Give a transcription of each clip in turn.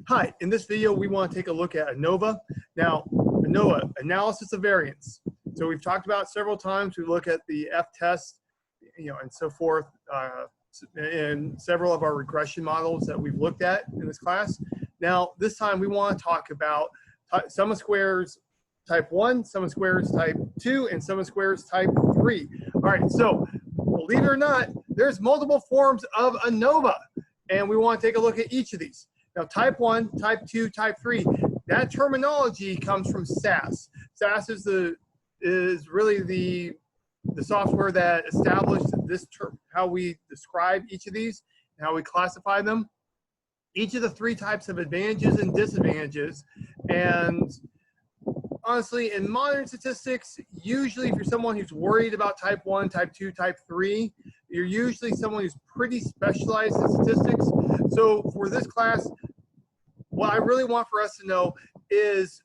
Hi, in this video, we want to take a look at ANOVA. Now, ANOVA, analysis of variance. So we've talked about it several times. We look at the F-test, and so forth, in several of our regression models that we've looked at in this class. Now, this time we want to talk about sum of squares type 1, sum of squares type 2, and sum of squares type 3. All right, so believe it or not, there's multiple forms of ANOVA, and we want to take a look at each of these. Now, type 1, type 2, type 3, that terminology comes from SAS. SAS is really the software that established this term, how we describe each of these, and how we classify them. Each of the three types have advantages and disadvantages. And honestly, in modern statistics, usually if you're someone who's worried about type 1, type 2, type 3, you're usually someone who's pretty specialized in statistics. So for this class, what I really want for us to know is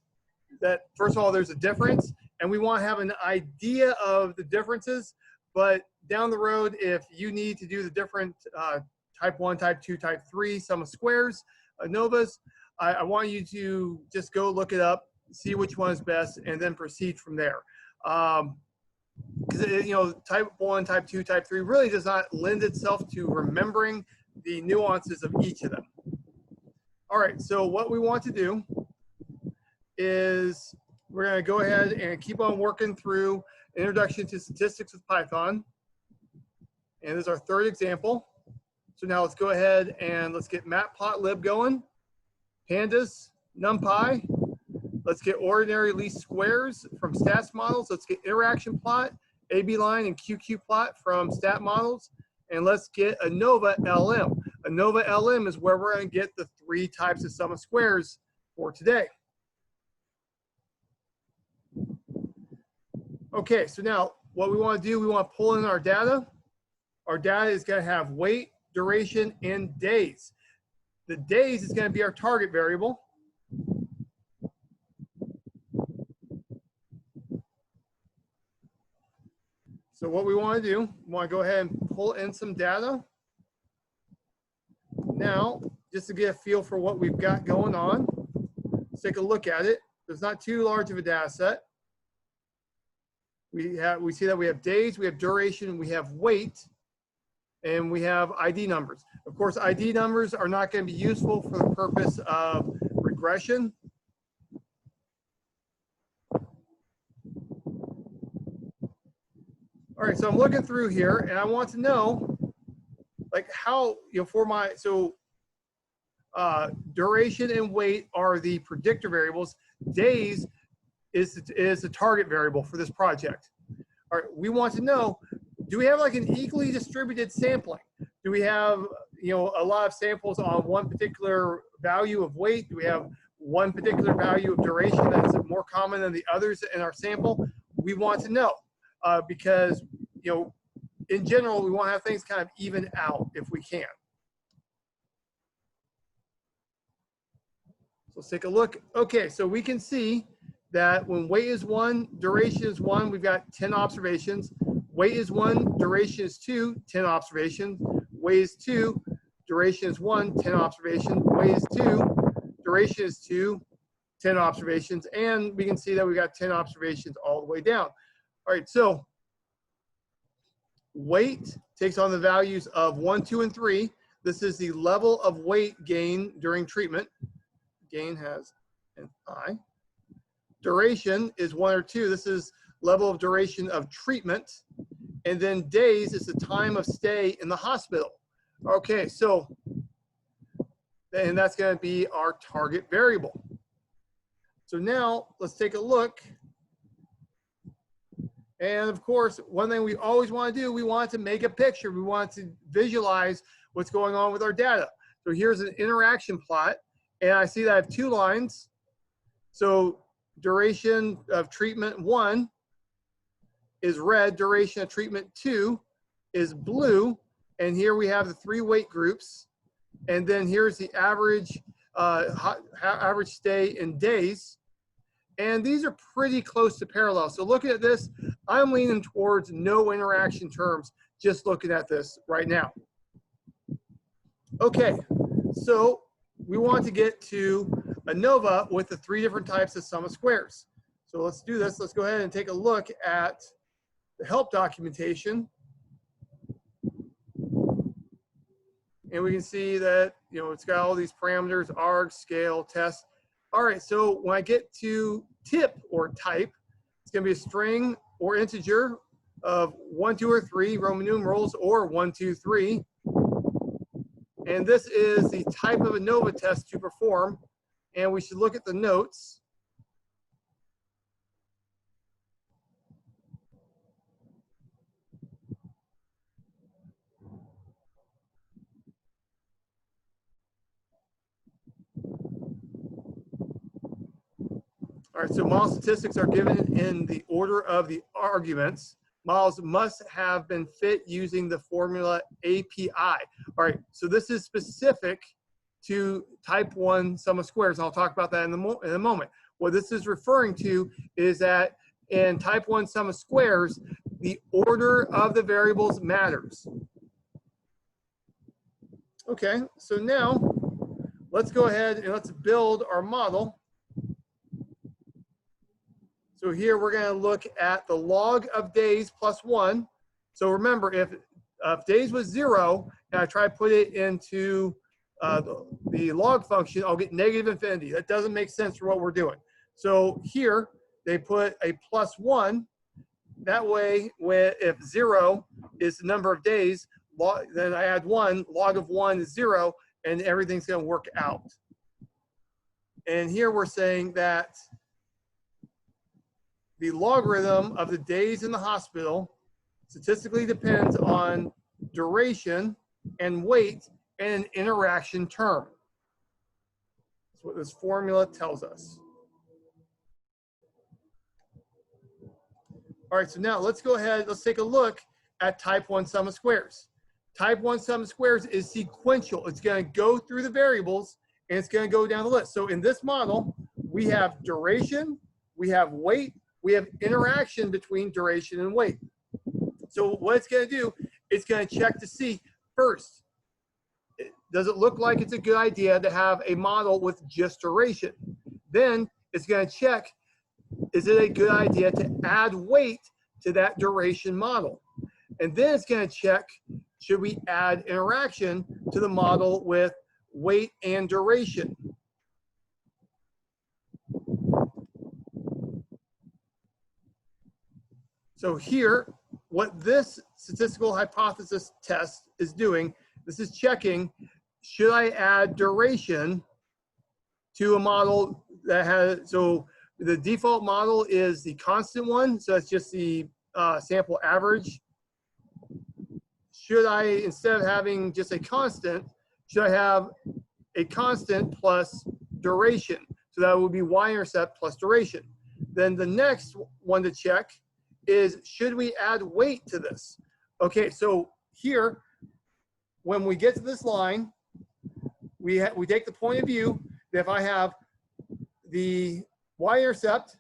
that, first of all, there's a difference, and we want to have an idea of the differences. But down the road, if you need to do the different type 1, type 2, type 3, sum of squares, ANOVAs, I want you to just go look it up, see which one is best, and then proceed from there. Because type 1, type 2, type 3 really does not lend itself to remembering the nuances of each of them. All right, so what we want to do is we're going to go ahead and keep on working through Introduction to Statistics with Python. And this is our third example. So now let's go ahead and let's get matplotlib going. Pandas, NumPy. Let's get ordinary least squares from stats models. Let's get interaction plot, AB line, and QQ plot from stat models. And let's get ANOVA LM. ANOVA LM is where we're going to get the three types of sum of squares for today. Okay, so now what we want to do, we want to pull in our data. Our data is going to have weight, duration, and days. The days is going to be our target variable. So what we want to do, we want to go ahead and pull in some data. Now, just to get a feel for what we've got going on, let's take a look at it. There's not too large of a data set. We see that we have days, we have duration, we have weight, and we have ID numbers. Of course, ID numbers are not going to be useful for the purpose of regression. All right, so I'm looking through here, and I want to know, like, how, for my, so duration and weight are the predictor variables. Days is the target variable for this project. All right, we want to know, do we have like an equally distributed sampling? Do we have, a lot of samples on one particular value of weight? Do we have one particular value of duration that's more common than the others in our sample? We want to know. Because, in general, we want to have things kind of even out if we can. So let's take a look. Okay, so we can see that when weight is 1, duration is 1, we've got 10 observations. Weight is 1, duration is 2, 10 observations. Weight is 2, duration is 1, 10 observations. Weight is 2, duration is 2, 10 observations. And we can see that we got 10 observations all the way down. All right, so weight takes on the values of 1, 2, and 3. This is the level of weight gain during treatment. Gain has an I. Duration is 1 or 2. This is level of duration of treatment. And then days is the time of stay in the hospital. Okay, so, and that's going to be our target variable. So now let's take a look. And of course, one thing we always want to do, we want to make a picture. We want to visualize what's going on with our data. So here's an interaction plot, and I see that I have 2 lines. So duration of treatment 1 is red, duration of treatment 2 is blue, and here we have the 3 weight groups. And then here's the average, average stay in days. And these are pretty close to parallel. So looking at this, I'm leaning towards no interaction terms, just looking at this right now. Okay, so we want to get to ANOVA with the 3 different types of sum of squares. So let's do this. Let's go ahead and take a look at the help documentation. And we can see that, you know, it's got all these parameters, arg, scale, test. All right, so when I get to tip or type, it's going to be a string or integer of 1, 2, or 3, Roman numerals, or 1, 2, 3. And this is the type of ANOVA test to perform. And we should look at the notes. All right, so model statistics are given in the order of the arguments. Models must have been fit using the formula API. All right, so this is specific to type 1 sum of squares. I'll talk about that in a moment. What this is referring to is that in type 1 sum of squares, the order of the variables matters. Okay, so now let's go ahead and let's build our model. So here we're going to look at the log of days plus 1. So remember, if days was 0 and I try to put it into the log function, I'll get negative infinity. That doesn't make sense for what we're doing. So here they put a plus 1. That way, if 0 is the number of days, then I add 1. Log of 1 is 0, and everything's going to work out. And here we're saying that the logarithm of the days in the hospital statistically depends on duration and weight and an interaction term. That's what this formula tells us. All right, so now let's go ahead, let's take a look at type 1 sum of squares. Type 1 sum of squares is sequential. It's going to go through the variables and it's going to go down the list. So in this model, we have duration, we have weight, we have interaction between duration and weight. So what it's going to do, it's going to check to see first, does it look like it's a good idea to have a model with just duration? Then it's going to check, is it a good idea to add weight to that duration model? And then it's going to check, should we add interaction to the model with weight and duration? So here, what this statistical hypothesis test is doing, this is checking, should I add duration to a model that has, so the default model is the constant one, so it's just the sample average. Should I, instead of having just a constant, should I have a constant plus duration? So that would be y-intercept plus duration. Then the next one to check is, should we add weight to this? Okay, so here, when we get to this line, we take the point of view that if I have the y-intercept,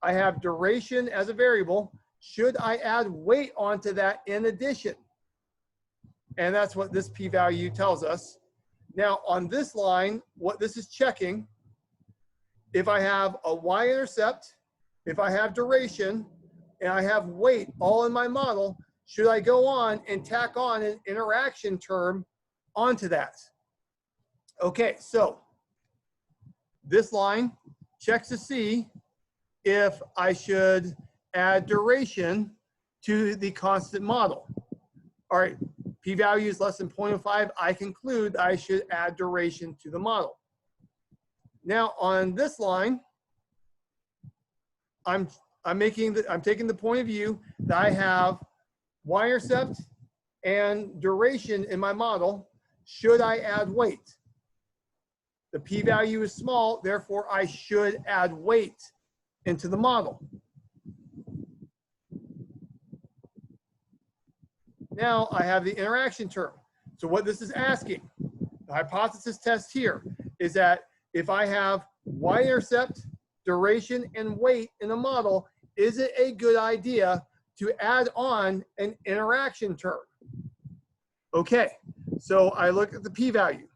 I have duration as a variable, should I add weight onto that in addition? And that's what this p-value tells us. Now on this line, what this is checking, if I have a y-intercept, if I have duration, and I have weight all in my model, should I go on and tack on an interaction term onto that? Okay, so this line checks to see if I should add duration to the constant model. All right, p-value is less than 0.05. I conclude I should add duration to the model. Now on this line, I'm taking the point of view that I have y-intercept and duration in my model. Should I add weight? The p-value is small, therefore I should add weight into the model. Now I have the interaction term. So what this is asking, the hypothesis test here, is that if I have y-intercept, duration, and weight in a model, is it a good idea to add on an interaction term? Okay, so I look at the p-value.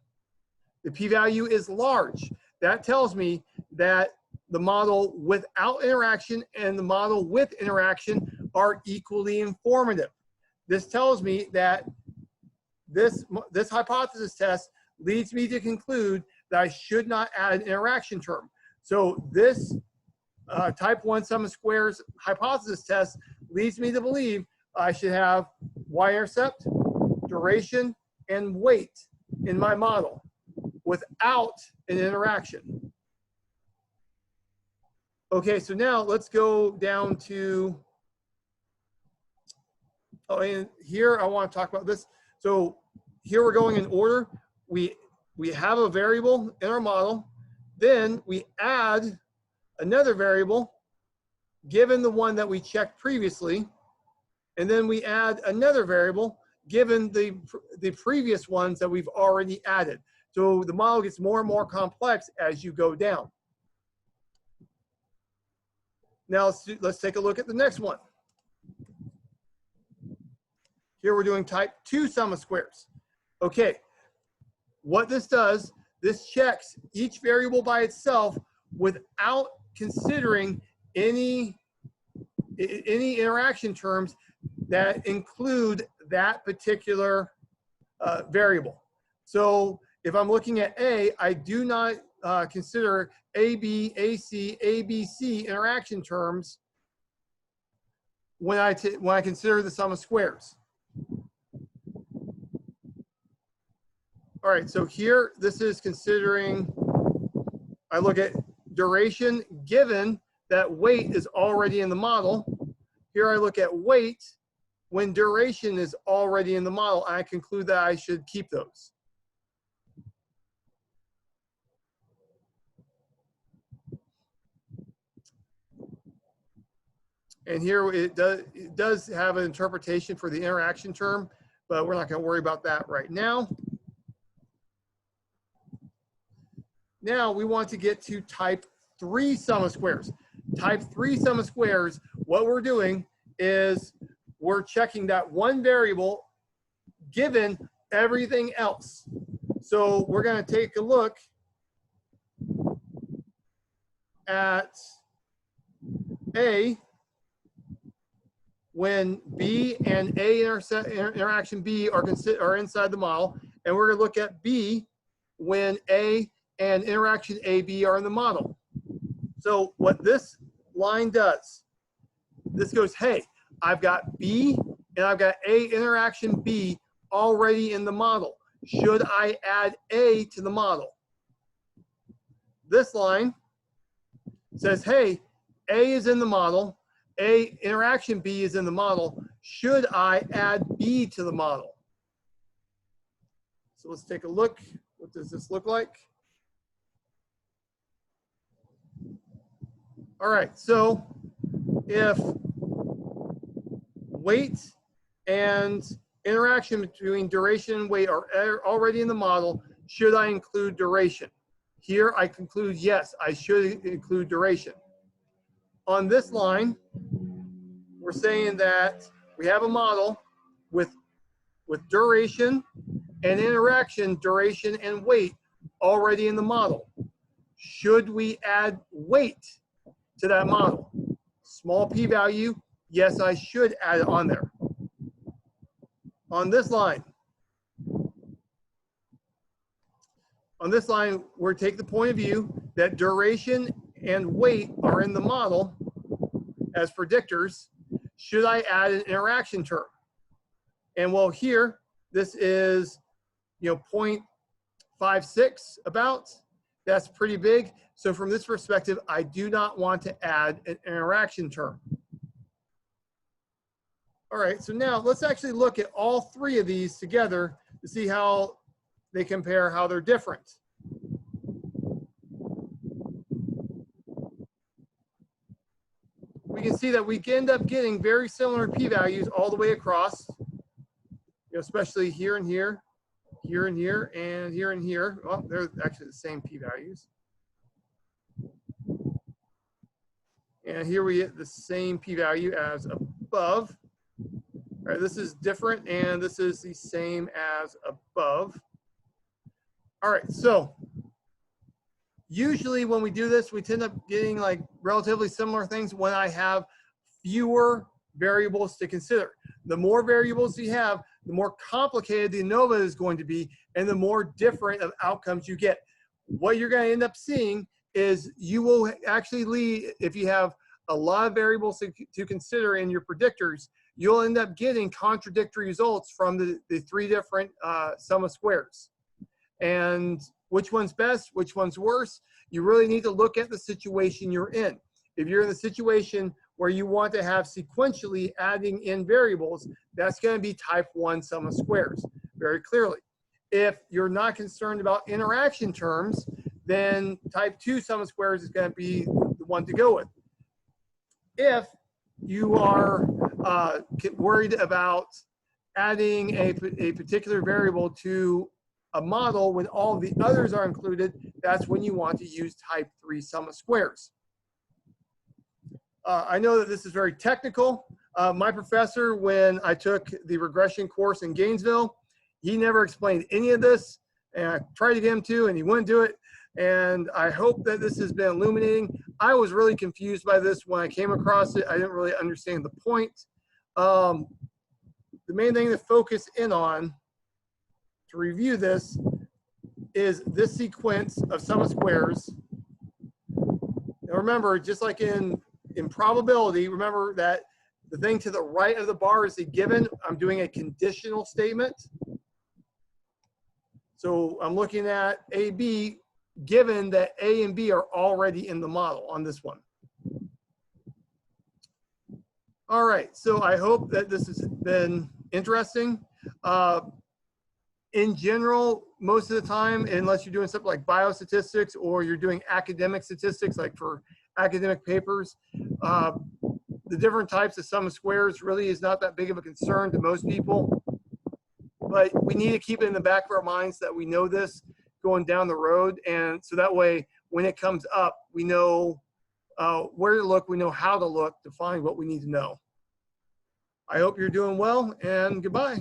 The p-value is large. That tells me that the model without interaction and the model with interaction are equally informative. This tells me that this hypothesis test leads me to conclude that I should not add an interaction term. So this type 1 sum of squares hypothesis test leads me to believe I should have y-intercept, duration, and weight in my model without an interaction. Okay, so now let's go down to, oh, and here I want to talk about this. So here we're going in order. We have a variable in our model. Then we add another variable given the one that we checked previously. And then we add another variable given the previous ones that we've already added. So the model gets more and more complex as you go down. Now let's take a look at the next one. Here we're doing type 2 sum of squares. Okay, what this does, this checks each variable by itself without considering any interaction terms that include that particular variable. So if I'm looking at A, I do not consider AB, AC, ABC interaction terms when I consider the sum of squares. All right, so here, this is considering, I look at duration given that weight is already in the model. Here I look at weight when duration is already in the model. I conclude that I should keep those. And here it does have an interpretation for the interaction term, but we're not going to worry about that right now. Now we want to get to type 3 sum of squares. Type 3 sum of squares, what we're doing is we're checking that one variable given everything else. So we're going to take a look at A when B and A interaction B are inside the model, and we're going to look at B when A and interaction AB are in the model. So what this line does, this goes, hey, I've got B and I've got A interaction B already in the model. Should I add A to the model? This line says, hey, A is in the model, A interaction B is in the model. Should I add B to the model? So let's take a look. What does this look like? All right, so if weight and interaction between duration and weight are already in the model, should I include duration? Here I conclude yes, I should include duration. On this line, we're saying that we have a model with duration and interaction, duration and weight already in the model. Should we add weight to that model? Small p-value, yes, I should add it on there. On this line, we're taking the point of view that duration and weight are in the model as predictors. Should I add an interaction term? And well, here, this is 0.56 about. That's pretty big. So from this perspective, I do not want to add an interaction term. All right, so now let's actually look at all three of these together to see how they compare, how they're different. We can see that we end up getting very similar p-values all the way across, especially here and here, here and here, and here and here. Well, they're actually the same p-values. And here we get the same p-value as above. All right, this is different, and this is the same as above. All right, so usually when we do this, we tend up getting like relatively similar things when I have fewer variables to consider. The more variables you have, the more complicated the ANOVA is going to be and the more different of outcomes you get. What you're going to end up seeing is you will actually lead, if you have a lot of variables to consider in your predictors, you'll end up getting contradictory results from the three different sum of squares. And which one's best, which one's worse, you really need to look at the situation you're in. If you're in the situation where you want to have sequentially adding in variables, that's going to be type 1 sum of squares, very clearly. If you're not concerned about interaction terms, then type 2 sum of squares is going to be the one to go with. If you are worried about adding a particular variable to a model when all the others are included, that's when you want to use type 3 sum of squares. I know that this is very technical. My professor, when I took the regression course in Gainesville, he never explained any of this, and I tried to get him to, and he wouldn't do it. And I hope that this has been illuminating. I was really confused by this when I came across it. I didn't really understand the point. The main thing to focus in on to review this is this sequence of sum of squares. Now remember, just like in probability, remember that the thing to the right of the bar is the given. I'm doing a conditional statement. So I'm looking at A, B, given that A and B are already in the model on this one. All right, so I hope that this has been interesting. In general, most of the time, unless you're doing something like biostatistics or you're doing academic statistics, like for academic papers, the different types of sum of squares really is not that big of a concern to most people. But we need to keep it in the back of our minds that we know this going down the road. And so that way, when it comes up, we know where to look, we know how to look to find what we need to know. I hope you're doing well, and goodbye.